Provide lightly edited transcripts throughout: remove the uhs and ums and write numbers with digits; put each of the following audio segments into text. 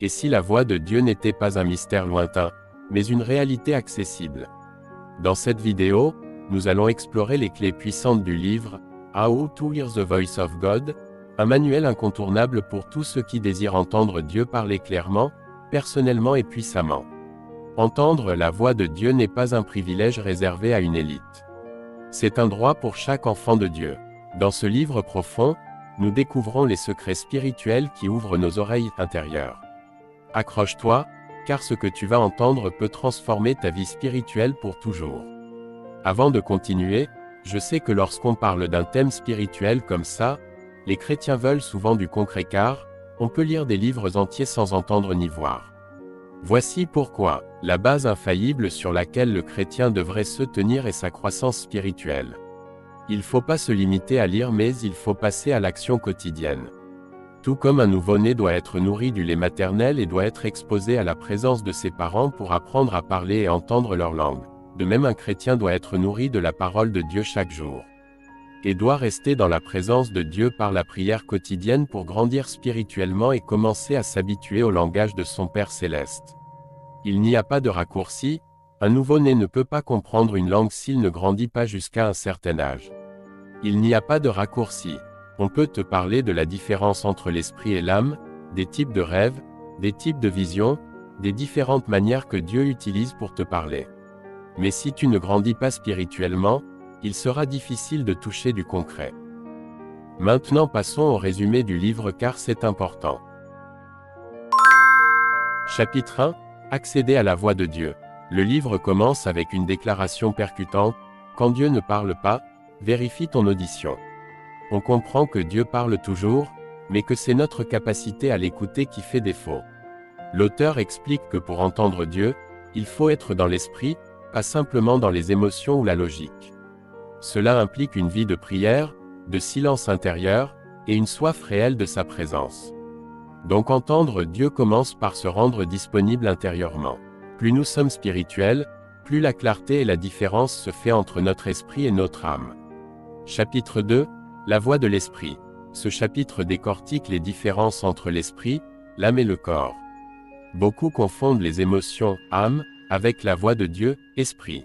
Et si la voix de Dieu n'était pas un mystère lointain, mais une réalité accessible? Dans cette vidéo, nous allons explorer les clés puissantes du livre « How to Hear the Voice of God », un manuel incontournable pour tous ceux qui désirent entendre Dieu parler clairement, personnellement et puissamment. Entendre la voix de Dieu n'est pas un privilège réservé à une élite. C'est un droit pour chaque enfant de Dieu. Dans ce livre profond, nous découvrons les secrets spirituels qui ouvrent nos oreilles intérieures. Accroche-toi, car ce que tu vas entendre peut transformer ta vie spirituelle pour toujours. Avant de continuer, je sais que lorsqu'on parle d'un thème spirituel comme ça, les chrétiens veulent souvent du concret car, on peut lire des livres entiers sans entendre ni voir. Voici pourquoi, la base infaillible sur laquelle le chrétien devrait se tenir est sa croissance spirituelle. Il ne faut pas se limiter à lire mais il faut passer à l'action quotidienne. Tout comme un nouveau-né doit être nourri du lait maternel et doit être exposé à la présence de ses parents pour apprendre à parler et entendre leur langue, de même un chrétien doit être nourri de la parole de Dieu chaque jour. Et doit rester dans la présence de Dieu par la prière quotidienne pour grandir spirituellement et commencer à s'habituer au langage de son Père céleste. Il n'y a pas de raccourci, un nouveau-né ne peut pas comprendre une langue s'il ne grandit pas jusqu'à un certain âge. Il n'y a pas de raccourci. On peut te parler de la différence entre l'esprit et l'âme, des types de rêves, des types de visions, des différentes manières que Dieu utilise pour te parler. Mais si tu ne grandis pas spirituellement, il sera difficile de toucher du concret. Maintenant passons au résumé du livre car c'est important. Chapitre 1 – Accéder à la voix de Dieu. Le livre commence avec une déclaration percutante « Quand Dieu ne parle pas, vérifie ton audition ». On comprend que Dieu parle toujours, mais que c'est notre capacité à l'écouter qui fait défaut. L'auteur explique que pour entendre Dieu, il faut être dans l'esprit, pas simplement dans les émotions ou la logique. Cela implique une vie de prière, de silence intérieur, et une soif réelle de sa présence. Donc entendre Dieu commence par se rendre disponible intérieurement. Plus nous sommes spirituels, plus la clarté et la différence se fait entre notre esprit et notre âme. Chapitre 2 – La voix de l'esprit. Ce chapitre décortique les différences entre l'esprit, l'âme et le corps. Beaucoup confondent les émotions « âme » avec la voix de Dieu « esprit ».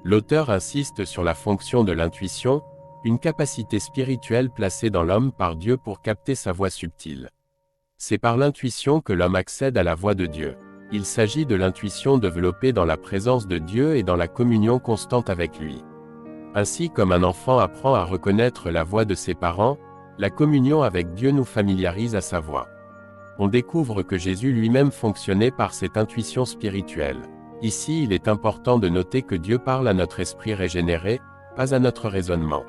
L'auteur insiste sur la fonction de l'intuition, une capacité spirituelle placée dans l'homme par Dieu pour capter sa voix subtile. C'est par l'intuition que l'homme accède à la voix de Dieu. Il s'agit de l'intuition développée dans la présence de Dieu et dans la communion constante avec lui. Ainsi comme un enfant apprend à reconnaître la voix de ses parents, la communion avec Dieu nous familiarise à sa voix. On découvre que Jésus lui-même fonctionnait par cette intuition spirituelle. Ici, il est important de noter que Dieu parle à notre esprit régénéré, pas à notre raisonnement.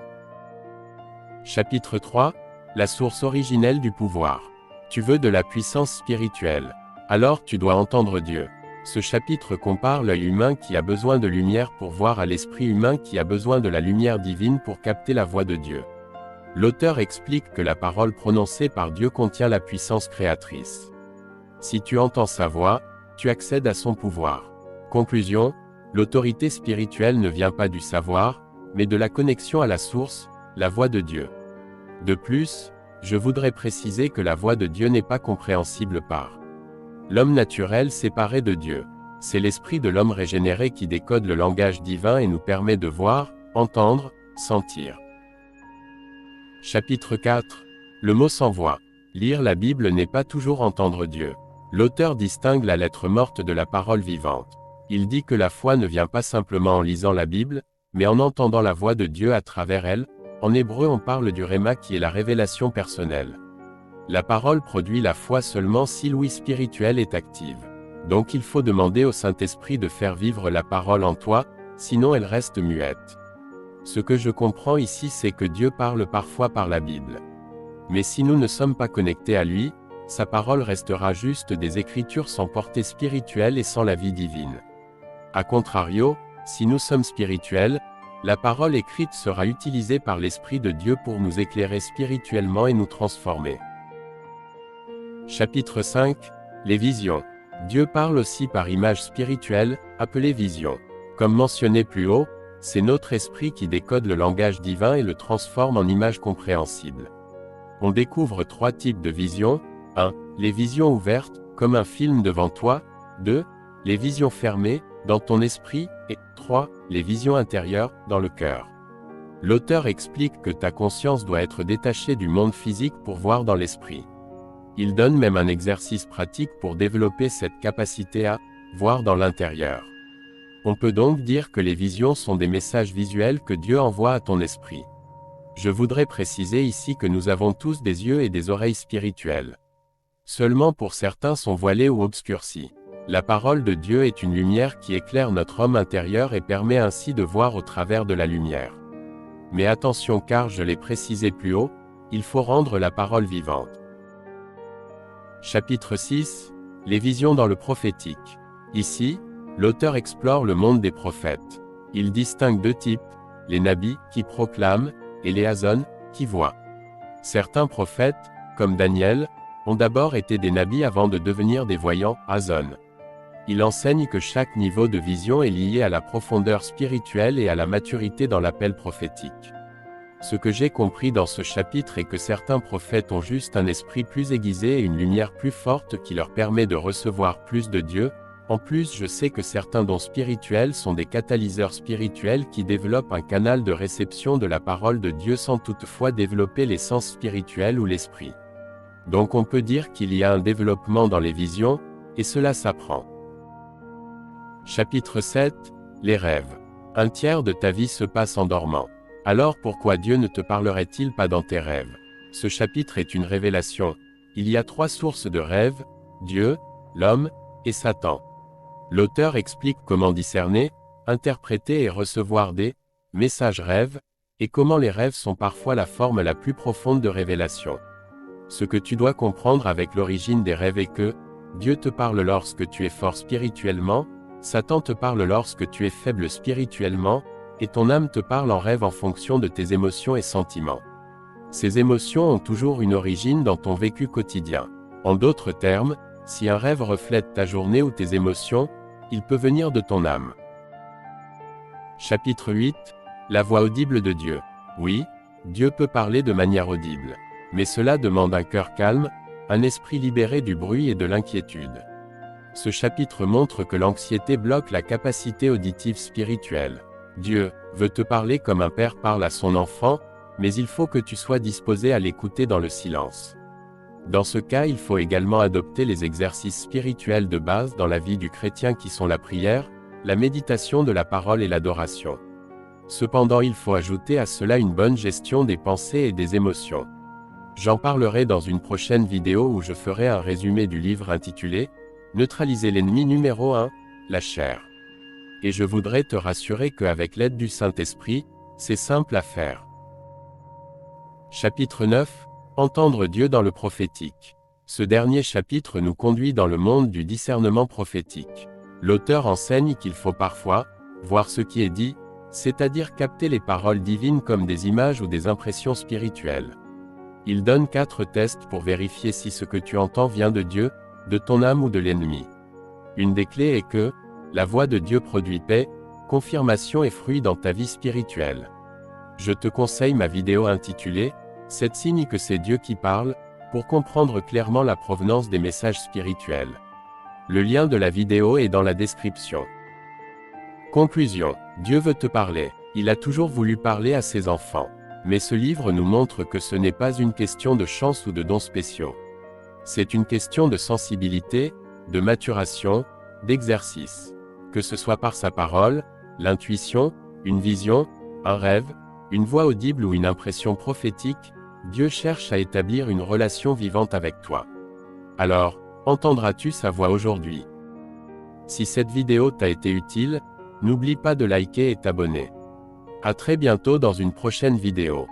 Chapitre 3 – La source originelle du pouvoir. Tu veux de la puissance spirituelle. Alors tu dois entendre Dieu. Ce chapitre compare l'œil humain qui a besoin de lumière pour voir à l'esprit humain qui a besoin de la lumière divine pour capter la voix de Dieu. L'auteur explique que la parole prononcée par Dieu contient la puissance créatrice. Si tu entends sa voix, tu accèdes à son pouvoir. Conclusion, l'autorité spirituelle ne vient pas du savoir, mais de la connexion à la source, la voix de Dieu. De plus, je voudrais préciser que la voix de Dieu n'est pas compréhensible par l'homme naturel séparé de Dieu. C'est l'esprit de l'homme régénéré qui décode le langage divin et nous permet de voir, entendre, sentir. Chapitre 4 – Le mot sans voix. Lire la Bible n'est pas toujours entendre Dieu. L'auteur distingue la lettre morte de la parole vivante. Il dit que la foi ne vient pas simplement en lisant la Bible, mais en entendant la voix de Dieu à travers elle. En hébreu on parle du réma qui est la révélation personnelle. La parole produit la foi seulement si l'ouïe spirituelle est active. Donc il faut demander au Saint-Esprit de faire vivre la parole en toi, sinon elle reste muette. Ce que je comprends ici c'est que Dieu parle parfois par la Bible. Mais si nous ne sommes pas connectés à lui, sa parole restera juste des écritures sans portée spirituelle et sans la vie divine. A contrario, si nous sommes spirituels, la parole écrite sera utilisée par l'Esprit de Dieu pour nous éclairer spirituellement et nous transformer. Chapitre 5 – Les visions. Dieu parle aussi par images spirituelles, appelées visions. Comme mentionné plus haut, c'est notre esprit qui décode le langage divin et le transforme en images compréhensibles. On découvre 3 types de visions. 1. Les visions ouvertes, comme un film devant toi. 2. Les visions fermées, dans ton esprit. Et 3. Les visions intérieures, dans le cœur. L'auteur explique que ta conscience doit être détachée du monde physique pour voir dans l'esprit. Il donne même un exercice pratique pour développer cette capacité à voir dans l'intérieur. On peut donc dire que les visions sont des messages visuels que Dieu envoie à ton esprit. Je voudrais préciser ici que nous avons tous des yeux et des oreilles spirituelles. Seulement pour certains sont voilés ou obscurcis. La parole de Dieu est une lumière qui éclaire notre homme intérieur et permet ainsi de voir au travers de la lumière. Mais attention car je l'ai précisé plus haut, il faut rendre la parole vivante. Chapitre 6. Les visions dans le prophétique. Ici, l'auteur explore le monde des prophètes. Il distingue deux types, les nabis, qui proclament, et les hazon, qui voient. Certains prophètes, comme Daniel, ont d'abord été des nabis avant de devenir des voyants, hazon. Il enseigne que chaque niveau de vision est lié à la profondeur spirituelle et à la maturité dans l'appel prophétique. Ce que j'ai compris dans ce chapitre est que certains prophètes ont juste un esprit plus aiguisé et une lumière plus forte qui leur permet de recevoir plus de Dieu. En plus, je sais que certains dons spirituels sont des catalyseurs spirituels qui développent un canal de réception de la parole de Dieu sans toutefois développer les sens spirituels ou l'esprit. Donc on peut dire qu'il y a un développement dans les visions, et cela s'apprend. Chapitre 7. Les rêves. Un tiers de ta vie se passe en dormant. Alors pourquoi Dieu ne te parlerait-il pas dans tes rêves? Ce chapitre est une révélation. Il y a 3 sources de rêves, Dieu, l'homme, et Satan. L'auteur explique comment discerner, interpréter et recevoir des messages rêves, et comment les rêves sont parfois la forme la plus profonde de révélation. Ce que tu dois comprendre avec l'origine des rêves est que Dieu te parle lorsque tu es fort spirituellement, Satan te parle lorsque tu es faible spirituellement, et ton âme te parle en rêve en fonction de tes émotions et sentiments. Ces émotions ont toujours une origine dans ton vécu quotidien. En d'autres termes, si un rêve reflète ta journée ou tes émotions, il peut venir de ton âme. Chapitre 8. La voix audible de Dieu. Oui, Dieu peut parler de manière audible. Mais cela demande un cœur calme, un esprit libéré du bruit et de l'inquiétude. Ce chapitre montre que l'anxiété bloque la capacité auditive spirituelle. Dieu veut te parler comme un père parle à son enfant, mais il faut que tu sois disposé à l'écouter dans le silence. Dans ce cas, il faut également adopter les exercices spirituels de base dans la vie du chrétien qui sont la prière, la méditation de la parole et l'adoration. Cependant, il faut ajouter à cela une bonne gestion des pensées et des émotions. J'en parlerai dans une prochaine vidéo où je ferai un résumé du livre intitulé « Neutraliser l'ennemi numéro 1, la chair ». Et je voudrais te rassurer qu'avec l'aide du Saint-Esprit, c'est simple à faire. Chapitre 9. Entendre Dieu dans le prophétique. Ce dernier chapitre nous conduit dans le monde du discernement prophétique. L'auteur enseigne qu'il faut parfois voir ce qui est dit, c'est-à-dire capter les paroles divines comme des images ou des impressions spirituelles. Il donne 4 tests pour vérifier si ce que tu entends vient de Dieu, de ton âme ou de l'ennemi. Une des clés est que la voix de Dieu produit paix, confirmation et fruit dans ta vie spirituelle. Je te conseille ma vidéo intitulée « 7 signes que c'est Dieu qui parle » pour comprendre clairement la provenance des messages spirituels. Le lien de la vidéo est dans la description. Conclusion. Dieu veut te parler. Il a toujours voulu parler à ses enfants. Mais ce livre nous montre que ce n'est pas une question de chance ou de dons spéciaux. C'est une question de sensibilité, de maturation, d'exercice. Que ce soit par sa parole, l'intuition, une vision, un rêve, une voix audible ou une impression prophétique, Dieu cherche à établir une relation vivante avec toi. Alors, entendras-tu sa voix aujourd'hui? Si cette vidéo t'a été utile, n'oublie pas de liker et t'abonner. À très bientôt dans une prochaine vidéo.